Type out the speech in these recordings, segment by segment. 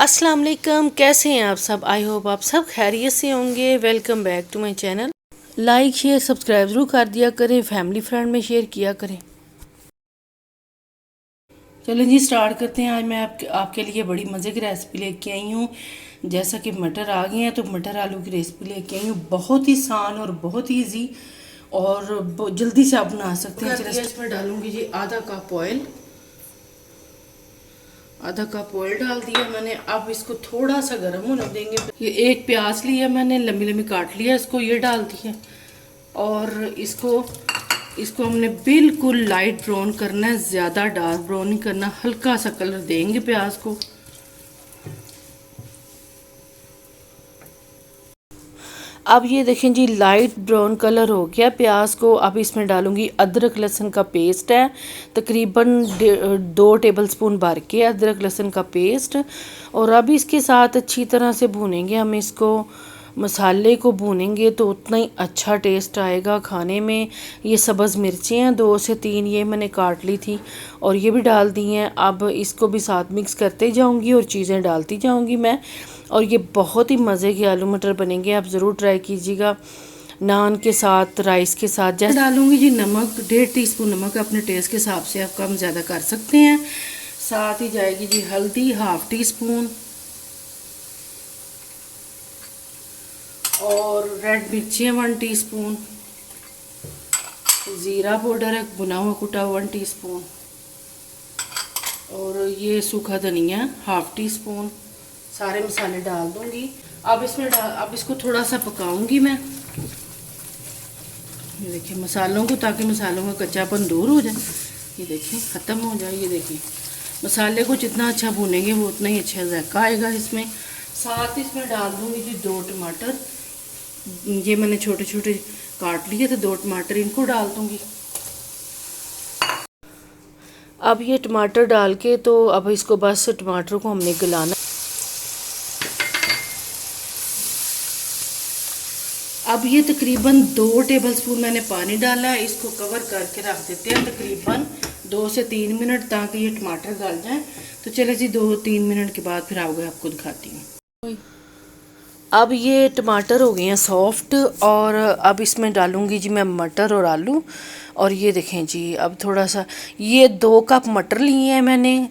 अस्सलाम वालेकुम, कैसे हैं आप सब। आई होप आप सब खैरियत से होंगे। Welcome back to my channel. Like share subscribe ज़रूर कर दिया करें, फैमिली फ्रेंड में शेयर किया करें। चलो जी स्टार्ट करते हैं। आज मैं आपके लिए बड़ी मज़े की रेसिपी लेके आई हूँ। जैसा कि मटर आ गए हैं तो मटर आलू की रेसिपी लेके आई हूँ। बहुत ही आसान और बहुत ही ईजी और जल्दी से आप बना सकते हैं। चलिए इसमें डालूंगी जी आधा कप ऑयल। आधा कप ऑयल डाल दिया मैंने। अब इसको थोड़ा सा गर्म होने देंगे। ये एक प्याज लिया मैंने, लंबी लंबी काट लिया, इसको ये डाल दिया और इसको हमने बिल्कुल लाइट ब्राउन करना है, ज़्यादा डार्क ब्राउन नहीं करना। हल्का सा कलर देंगे प्याज को। अब ये देखें जी लाइट ब्राउन कलर हो गया प्याज को। अब इसमें डालूंगी अदरक लहसुन का पेस्ट है, तकरीबन 2 टेबलस्पून भर के अदरक लहसुन का पेस्ट। और अब इसके साथ अच्छी तरह से भूनेंगे हम इसको। मसाले को भूनेंगे तो उतना ही अच्छा टेस्ट आएगा खाने में। ये सब्ज़ मिर्चें हैं 2 से 3, ये मैंने काट ली थी और ये भी डाल दी हैं। अब इसको भी साथ मिक्स करते जाऊंगी और चीज़ें डालती जाऊंगी मैं। और ये बहुत ही मज़े के आलू मटर बनेंगे, आप ज़रूर ट्राई कीजिएगा। नान के साथ, राइस के साथ। जैसे डालूंगी जी नमक, 1.5 टीस्पून नमक, अपने टेस्ट के हिसाब से आप कम ज़्यादा कर सकते हैं। साथ ही जाएगी जी हल्दी 1/2 टीस्पून और रेड मिर्चियाँ 1 टीस्पून, ज़ीरा पाउडर है भुना हुआ कुटा 1 टीस्पून और ये सूखा धनिया 1/2 टीस्पून। सारे मसाले डाल दूंगी। अब अब इसको थोड़ा सा पकाऊंगी मैं। ये देखिए मसालों को, ताकि मसालों का कच्चापन दूर हो जाए। ये देखिए ख़त्म हो जाए। ये देखिए मसाले को जितना अच्छा भूनेंगे वो उतना ही अच्छा जायका आएगा इसमें। साथ इसमें डाल दूंगी जी 2 टमाटर। ये मैंने छोटे छोटे काट लिए थे 2 टमाटर, इनको डाल दूंगी। अब ये टमाटर डाल के तो अब इसको बस टमाटर को हमने गलाना। अब ये तकरीबन 2 टेबलस्पून मैंने पानी डाला है। इसको कवर करके रख देते हैं तकरीबन 2 से 3 मिनट, ताकि ये टमाटर गल जाए। तो चले जी 2-3 मिनट के बाद फिर आपको दिखाती हूँ। अब ये टमाटर हो गए हैं सॉफ्ट और अब इसमें डालूंगी जी मैं मटर और आलू। और ये देखें जी अब थोड़ा सा, ये 2 कप मटर लिए हैं मैंने,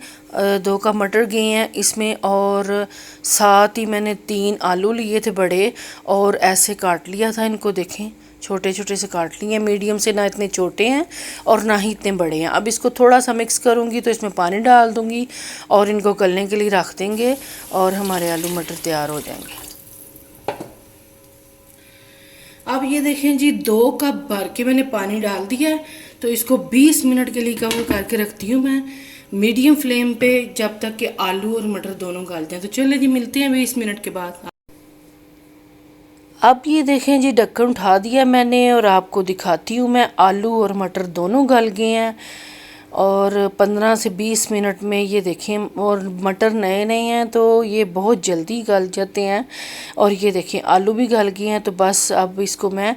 2 कप मटर गए हैं इसमें। और साथ ही मैंने 3 आलू लिए थे बड़े और ऐसे काट लिया था इनको। देखें छोटे छोटे से काट लिए हैं, मीडियम से, ना इतने छोटे हैं और ना ही इतने बड़े हैं। अब इसको थोड़ा सा मिक्स करूँगी तो इसमें पानी डाल दूँगी और इनको गलने के लिए रख देंगे और हमारे आलू मटर तैयार हो जाएंगे। अब ये देखें जी 2 कप भर के मैंने पानी डाल दिया है। तो इसको 20 मिनट के लिए कवर करके रखती हूँ मैं मीडियम फ्लेम पे, जब तक कि आलू और मटर दोनों गल जाएं। तो चलिए जी मिलते हैं 20 मिनट के बाद। अब ये देखें जी ढक्कन उठा दिया मैंने और आपको दिखाती हूँ मैं। आलू और मटर दोनों गल गए हैं और 15 से 20 मिनट में ये देखें। और मटर नए नए हैं तो ये बहुत जल्दी गल जाते हैं। और ये देखें आलू भी गल गए हैं। तो बस अब इसको मैं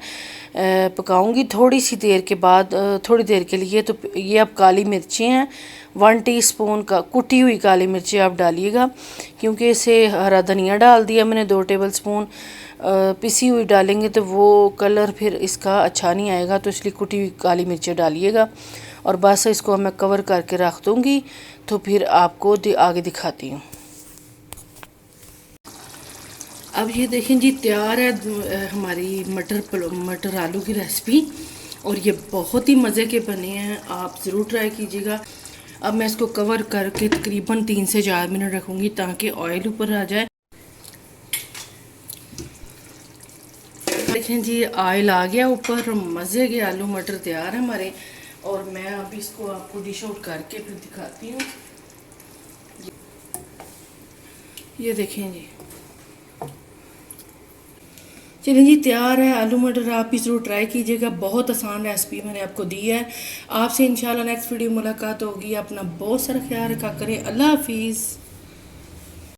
पकाऊंगी थोड़ी सी देर के बाद, थोड़ी देर के लिए। तो ये अब काली मिर्चें हैं 1 टीस्पून का कुटी हुई काली मिर्चें आप डालिएगा, क्योंकि इसे हरा धनिया डाल दिया मैंने 2 टेबलस्पून। पिसी हुई डालेंगे तो वो कलर फिर इसका अच्छा नहीं आएगा, तो इसलिए कुटी हुई काली मिर्चें डालिएगा। और बस इसको मैं कवर करके रख दूँगी। तो फिर आपको आगे दिखाती हूँ। अब ये देखें जी तैयार है हमारी मटर आलू की रेसिपी और ये बहुत ही मज़े के बने हैं, आप ज़रूर ट्राई कीजिएगा। अब मैं इसको कवर करके तकरीबन 3 से 4 मिनट रखूँगी ताकि ऑयल ऊपर आ जाए। देखें जी ऑयल आ गया ऊपर, मज़े के आलू मटर तैयार है हमारे। और मैं अब इसको आपको डिश आउट करके फिर दिखाती हूँ। ये देखें जी, चलिए जी तैयार है आलू मटर। आप भी ज़रूर ट्राई कीजिएगा, बहुत आसान रेसिपी मैंने आपको दी है। आपसे इंशाल्लाह नेक्स्ट वीडियो मुलाकात होगी। अपना बहुत सारा ख्याल रखा करें। अल्लाह हाफिज़।